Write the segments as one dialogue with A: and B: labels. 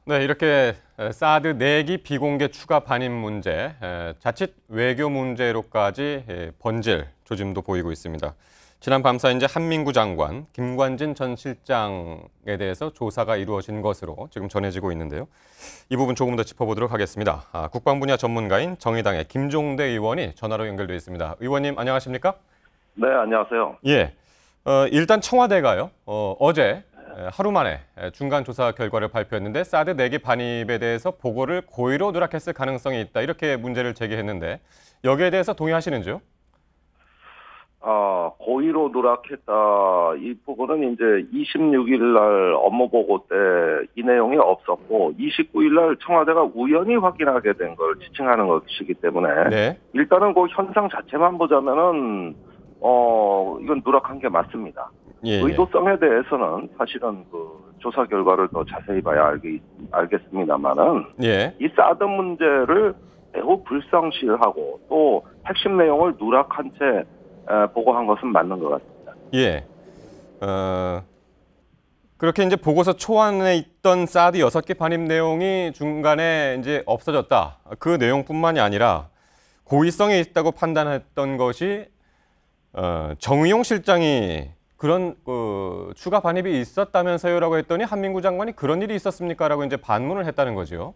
A: 네, 이렇게 사드 내기 비공개 추가 반입 문제, 자칫 외교 문제로까지 번질 조짐도 보이고 있습니다. 지난 밤사 이제 한민구 장관, 김관진 전 실장에 대해서 조사가 이루어진 것으로 지금 전해지고 있는데요. 이 부분 조금 더 짚어보도록 하겠습니다. 국방 분야 전문가인 정의당의 김종대 의원이 전화로 연결돼 있습니다. 의원님 안녕하십니까?
B: 네, 안녕하세요.
A: 예, 일단 청와대가요, 어제 하루 만에 중간 조사 결과를 발표했는데 사드 내기 반입에 대해서 보고를 고의로 누락했을 가능성이 있다. 이렇게 문제를 제기했는데 여기에 대해서 동의하시는지요?
B: 고의로 누락했다. 이 부분은 이제 26일 날 업무 보고 때 이 내용이 없었고 29일 날 청와대가 우연히 확인하게 된 걸 지칭하는 것이기 때문에
A: 네.
B: 일단은 그 현상 자체만 보자면은 이건 누락한 게 맞습니다.
A: 예.
B: 의도성에 대해서는 사실은 그 조사 결과를 더 자세히 봐야 알겠습니다만은
A: 예.
B: 이 사드 문제를 매우 불성실하고 또 핵심 내용을 누락한 채 보고한 것은 맞는 것 같습니다.
A: 예. 그렇게 이제 보고서 초안에 있던 사드 6개 반입 내용이 중간에 이제 없어졌다. 그 내용뿐만이 아니라 고의성이 있다고 판단했던 것이 정의용 실장이 그런 추가 반입이 있었다면서요라고 했더니 한민구 장관이 그런 일이 있었습니까라고 이제 반문을 했다는 거죠.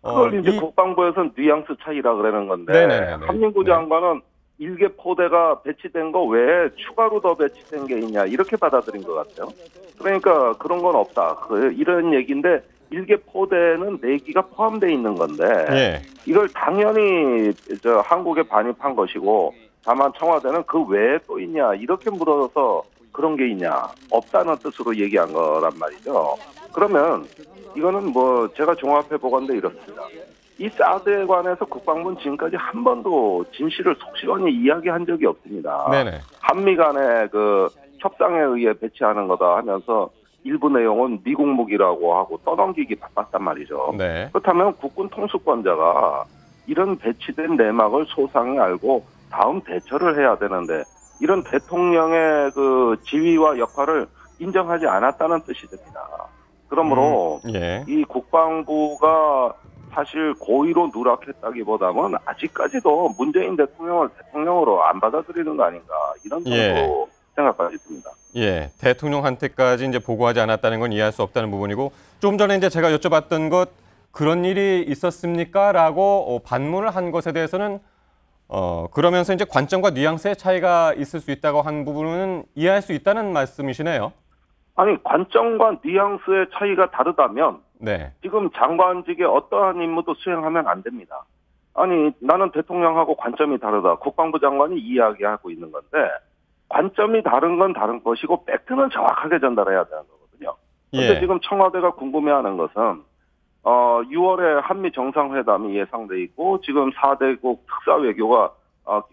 B: 그걸 이제 국방부에서는 뉘앙스 차이라 그러는 건데
A: 네네네네.
B: 한민구 장관은 일개 포대가 배치된 거 외에 추가로 더 배치된 게 있냐 이렇게 받아들인 것 같아요. 그러니까 그런 건 없다. 이런 얘기인데 일개 포대는 내기가 포함되어 있는 건데
A: 예.
B: 이걸 당연히 한국에 반입한 것이고 다만 청와대는 그 외에 또 있냐 이렇게 물어서 그런 게 있냐 없다는 뜻으로 얘기한 거란 말이죠. 그러면 이거는 뭐 제가 종합해 보건데 이렇습니다. 이 사드에 관해서 국방부는 지금까지 한 번도 진실을 속시원히 이야기한 적이 없습니다.
A: 네네.
B: 한미 간의 그 협상에 의해 배치하는 거다 하면서 일부 내용은 미국 무기라고 하고 떠넘기기 바빴단 말이죠.
A: 네.
B: 그렇다면 국군 통수권자가 이런 배치된 내막을 소상히 알고 다음 대처를 해야 되는데 이런 대통령의 그 지위와 역할을 인정하지 않았다는 뜻이 됩니다. 그러므로
A: 예.
B: 이 국방부가 사실 고의로 누락했다기보다는 아직까지도 문재인 대통령을 대통령으로 안 받아들이는 거 아닌가 이런 정도 생각까지 듭니다.
A: 예, 대통령한테까지 이제 보고하지 않았다는 건 이해할 수 없다는 부분이고 좀 전에 이제 제가 여쭤봤던 것 그런 일이 있었습니까?라고 반문을 한 것에 대해서는 그러면서 이제 관점과 뉘앙스의 차이가 있을 수 있다고 한 부분은 이해할 수 있다는 말씀이시네요.
B: 아니 관점과 뉘앙스의 차이가 다르다면
A: 네.
B: 지금 장관직에 어떠한 임무도 수행하면 안 됩니다. 아니 나는 대통령하고 관점이 다르다. 국방부 장관이 이야기하고 있는 건데 관점이 다른 건 다른 것이고 팩트는 정확하게 전달해야 되는 거거든요. 그런데 지금 청와대가 궁금해하는 것은 6월에 한미 정상회담이 예상돼 있고 지금 4대국 특사 외교가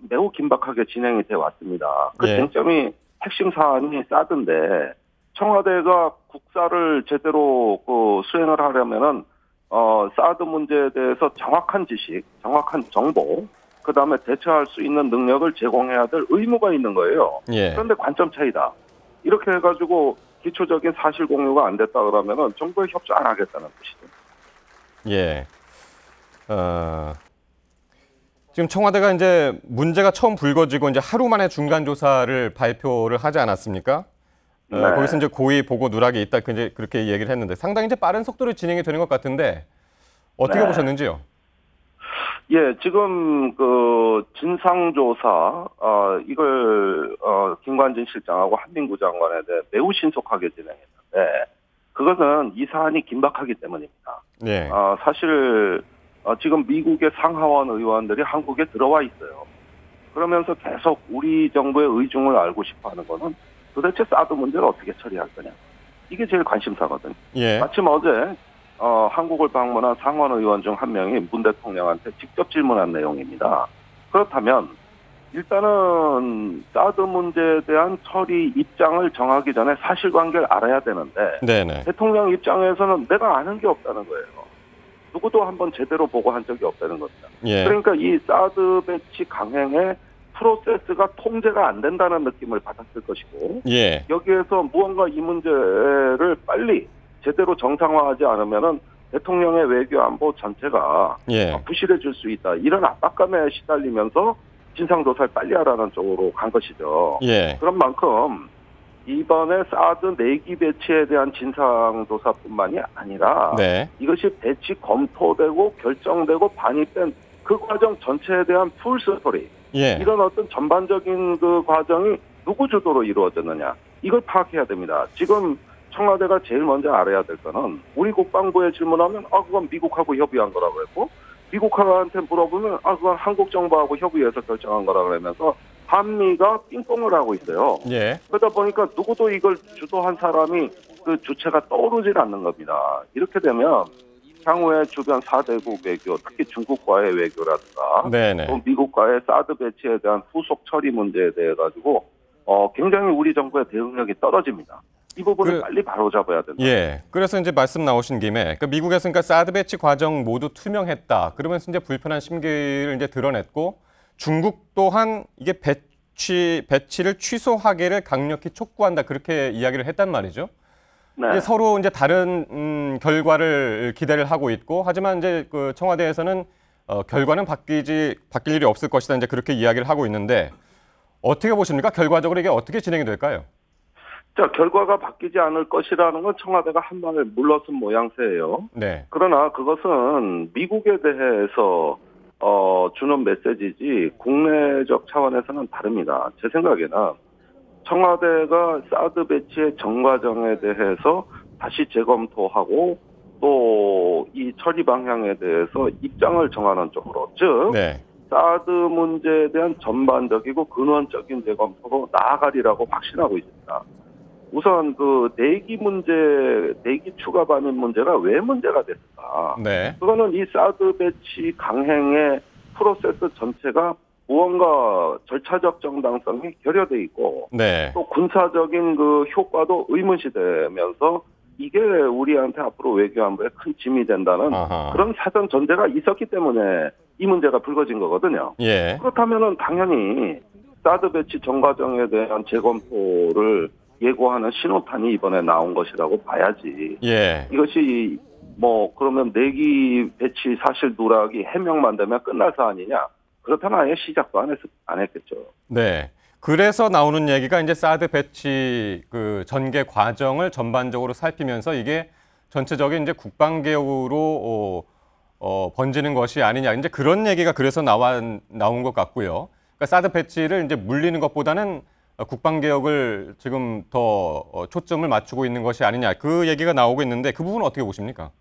B: 매우 긴박하게 진행이 돼 왔습니다. 그 쟁점이 핵심 사안이 사드인데 청와대가 국사를 제대로 수행을 하려면은 사드 문제에 대해서 정확한 지식, 정확한 정보, 그 다음에 대처할 수 있는 능력을 제공해야 될 의무가 있는 거예요.
A: 예.
B: 그런데 관점 차이다. 이렇게 해가지고 기초적인 사실 공유가 안 됐다 그러면은 정부에 협조 안 하겠다는 뜻이죠.
A: 예. 지금 청와대가 이제 문제가 처음 불거지고 이제 하루 만에 중간 조사를 발표를 하지 않았습니까?
B: 네.
A: 거기서 이제 고의 보고 누락이 있다 그렇게 얘기를 했는데 상당히 이제 빠른 속도로 진행이 되는 것 같은데 어떻게 보셨는지요?
B: 예, 지금 그 진상조사 이걸 김관진 실장하고 한민구 장관에 대해 매우 신속하게 진행했는데 그것은 이 사안이 긴박하기 때문입니다.
A: 네.
B: 사실 지금 미국의 상하원 의원들이 한국에 들어와 있어요. 그러면서 계속 우리 정부의 의중을 알고 싶어하는 거는 도대체 사드 문제를 어떻게 처리할 거냐. 이게 제일 관심사거든요.
A: 예.
B: 마침 어제 한국을 방문한 상원 의원 중 한 명이 문 대통령한테 직접 질문한 내용입니다. 그렇다면 일단은 사드 문제에 대한 처리 입장을 정하기 전에 사실관계를 알아야 되는데
A: 네네.
B: 대통령 입장에서는 내가 아는 게 없다는 거예요. 누구도 한번 제대로 보고한 적이 없다는 겁니다.
A: 예.
B: 그러니까 이 사드 배치 강행에 프로세스가 통제가 안 된다는 느낌을 받았을 것이고
A: 예.
B: 여기에서 무언가 이 문제를 빨리 제대로 정상화하지 않으면은 대통령의 외교안보 전체가
A: 예.
B: 부실해질 수 있다. 이런 압박감에 시달리면서 진상조사를 빨리 하라는 쪽으로 간 것이죠.
A: 예.
B: 그런 만큼 이번에 사드 4기 배치에 대한 진상조사뿐만이 아니라
A: 네.
B: 이것이 배치 검토되고 결정되고 반입된 그 과정 전체에 대한 풀스토리,
A: 예.
B: 이런 어떤 전반적인 그 과정이 누구 주도로 이루어졌느냐, 이걸 파악해야 됩니다. 지금 청와대가 제일 먼저 알아야 될 거는, 우리 국방부에 질문하면 그건 미국하고 협의한 거라고 했고, 미국한테 물어보면 그건 한국 정부하고 협의해서 결정한 거라 그러면서 한미가 삥뽕을 하고 있어요.
A: 예.
B: 그러다 보니까 누구도 이걸 주도한 사람이 그 주체가 떠오르질 않는 겁니다. 이렇게 되면 향후에 주변 4대국 외교, 특히 중국과의 외교라든가
A: 네네.
B: 또 미국과의 사드 배치에 대한 후속 처리 문제에 대해 가지고 굉장히 우리 정부의 대응력이 떨어집니다. 이 부분을 빨리 바로잡아야 된다.
A: 예. 그래서 이제 말씀 나오신 김에 미국에서 그러니까 사드 배치 과정 모두 투명했다. 그러면서 이제 불편한 심기를 이제 드러냈고, 중국 또한 이게 배치를 취소하기를 강력히 촉구한다. 그렇게 이야기를 했단 말이죠.
B: 네.
A: 이제 서로 이제 다른 결과를 기대를 하고 있고, 하지만 이제 그 청와대에서는 결과는 바뀔 일이 없을 것이다. 이제 그렇게 이야기를 하고 있는데, 어떻게 보십니까? 결과적으로 이게 어떻게 진행이 될까요?
B: 자, 결과가 바뀌지 않을 것이라는 건 청와대가 한 방에 물러선 모양새예요.
A: 네.
B: 그러나 그것은 미국에 대해서 주는 메시지지 국내적 차원에서는 다릅니다. 제 생각에는 청와대가 사드 배치의 전과정에 대해서 다시 재검토하고 또 이 처리 방향에 대해서 입장을 정하는 쪽으로, 즉
A: 네.
B: 사드 문제에 대한 전반적이고 근원적인 재검토로 나아가리라고 확신하고 있습니다. 우선 그 내기 추가 반입 문제가 왜 문제가 됐을까?
A: 네.
B: 그거는 이 사드 배치 강행의 프로세스 전체가 무언가 절차적 정당성이 결여돼 있고,
A: 네.
B: 또 군사적인 그 효과도 의문시되면서 이게 우리한테 앞으로 외교안보에 큰 짐이 된다는
A: 아하.
B: 그런 사전 전제가 있었기 때문에 이 문제가 불거진 거거든요.
A: 예.
B: 그렇다면은 당연히 사드 배치 전 과정에 대한 재검토를 예고하는 신호탄이 이번에 나온 것이라고 봐야지.
A: 예.
B: 이것이 그러면 내기 배치 사실 누락이 해명만 되면 끝날 사안이냐? 그렇다면 아예 시작도 안 했겠죠.
A: 네. 그래서 나오는 얘기가 이제 사드 배치 그 전개 과정을 전반적으로 살피면서 이게 전체적인 이제 국방 개혁으로 번지는 것이 아니냐. 이제 그런 얘기가 그래서 나온 것 같고요. 그러니까 사드 배치를 이제 물리는 것보다는 국방 개혁을 지금 더 초점을 맞추고 있는 것이 아니냐. 그 얘기가 나오고 있는데 그 부분은 어떻게 보십니까?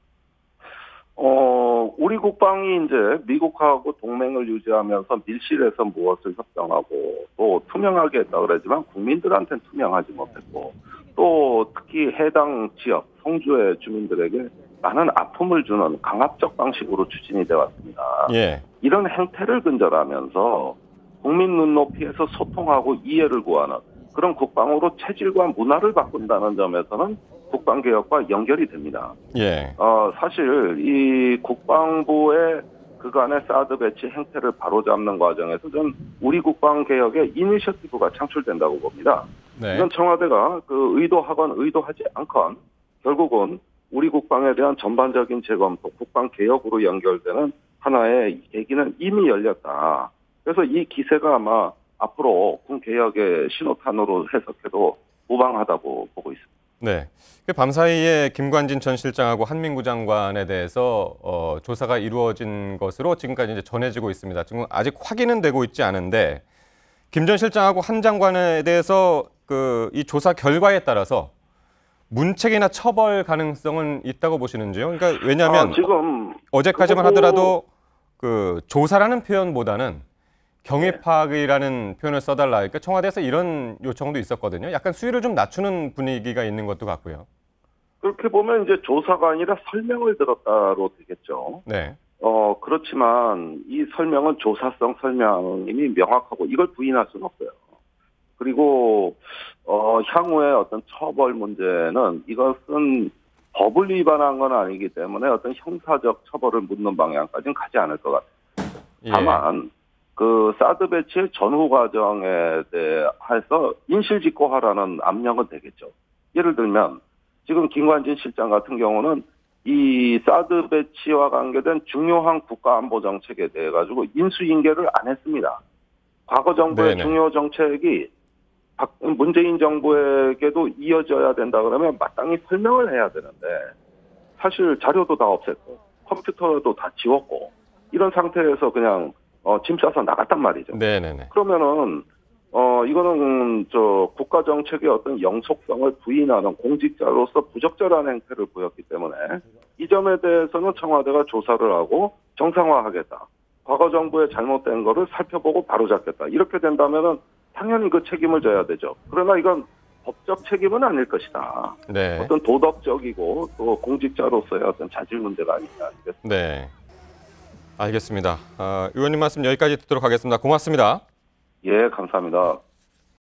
B: 우리 국방이 이제 미국하고 동맹을 유지하면서 밀실에서 무엇을 협정하고 또 투명하게 했다 그러지만 국민들한테는 투명하지 못했고, 또 특히 해당 지역 성주의 주민들에게 많은 아픔을 주는 강압적 방식으로 추진이 되어 왔습니다.
A: 예.
B: 이런 행태를 근절하면서 국민 눈높이에서 소통하고 이해를 구하는 그런 국방으로 체질과 문화를 바꾼다는 점에서는 국방개혁과 연결이 됩니다.
A: 예.
B: 사실 이 국방부의 그간의 사드 배치 행태를 바로잡는 과정에서 전 우리 국방개혁의 이니셔티브가 창출된다고 봅니다.
A: 네.
B: 이건 청와대가 그 의도하건 의도하지 않건 결국은 우리 국방에 대한 전반적인 재검토, 국방개혁으로 연결되는 하나의 계기는 이미 열렸다. 그래서 이 기세가 아마 앞으로 군개혁의 신호탄으로 해석해도 무방하다고 보고 있습니다.
A: 네. 밤사이에 김관진 전 실장하고 한민구 장관에 대해서 조사가 이루어진 것으로 지금까지 이제 전해지고 있습니다. 지금 아직 확인은 되고 있지 않은데, 김 전 실장하고 한 장관에 대해서 이 조사 결과에 따라서 문책이나 처벌 가능성은 있다고 보시는지요? 그러니까 왜냐하면
B: 지금
A: 어제까지만 하더라도 그 조사라는 표현보다는 경위 파악이라는 표현을 써달라. 그러니까 청와대에서 이런 요청도 있었거든요. 약간 수위를 좀 낮추는 분위기가 있는 것도 같고요.
B: 그렇게 보면 이제 조사가 아니라 설명을 들었다로 되겠죠.
A: 네.
B: 그렇지만 이 설명은 조사성 설명이 명확하고 이걸 부인할 수는 없어요. 그리고 향후에 어떤 처벌 문제는 이것은 법을 위반한 건 아니기 때문에 어떤 형사적 처벌을 묻는 방향까지는 가지 않을 것 같아요.
A: 예.
B: 다만 그 사드 배치의 전후 과정에 대해서 인실직고하라는 압력은 되겠죠. 예를 들면 지금 김관진 실장 같은 경우는 이 사드 배치와 관계된 중요한 국가 안보 정책에 대해 가지고 인수인계를 안 했습니다. 과거 정부의
A: 네네.
B: 중요 정책이 문재인 정부에게도 이어져야 된다 그러면 마땅히 설명을 해야 되는데 사실 자료도 다 없앴고 컴퓨터도 다 지웠고 이런 상태에서 그냥 짐 싸서 나갔단 말이죠.
A: 네네네.
B: 그러면은 이거는 국가 정책의 어떤 영속성을 부인하는 공직자로서 부적절한 행태를 보였기 때문에 이 점에 대해서는 청와대가 조사를 하고 정상화하겠다. 과거 정부의 잘못된 거를 살펴보고 바로잡겠다. 이렇게 된다면은 당연히 그 책임을 져야 되죠. 그러나 이건 법적 책임은 아닐 것이다.
A: 네.
B: 어떤 도덕적이고 또 공직자로서의 어떤 자질 문제가 아니냐.
A: 네. 알겠습니다. 의원님 말씀 여기까지 듣도록 하겠습니다. 고맙습니다.
B: 예, 감사합니다.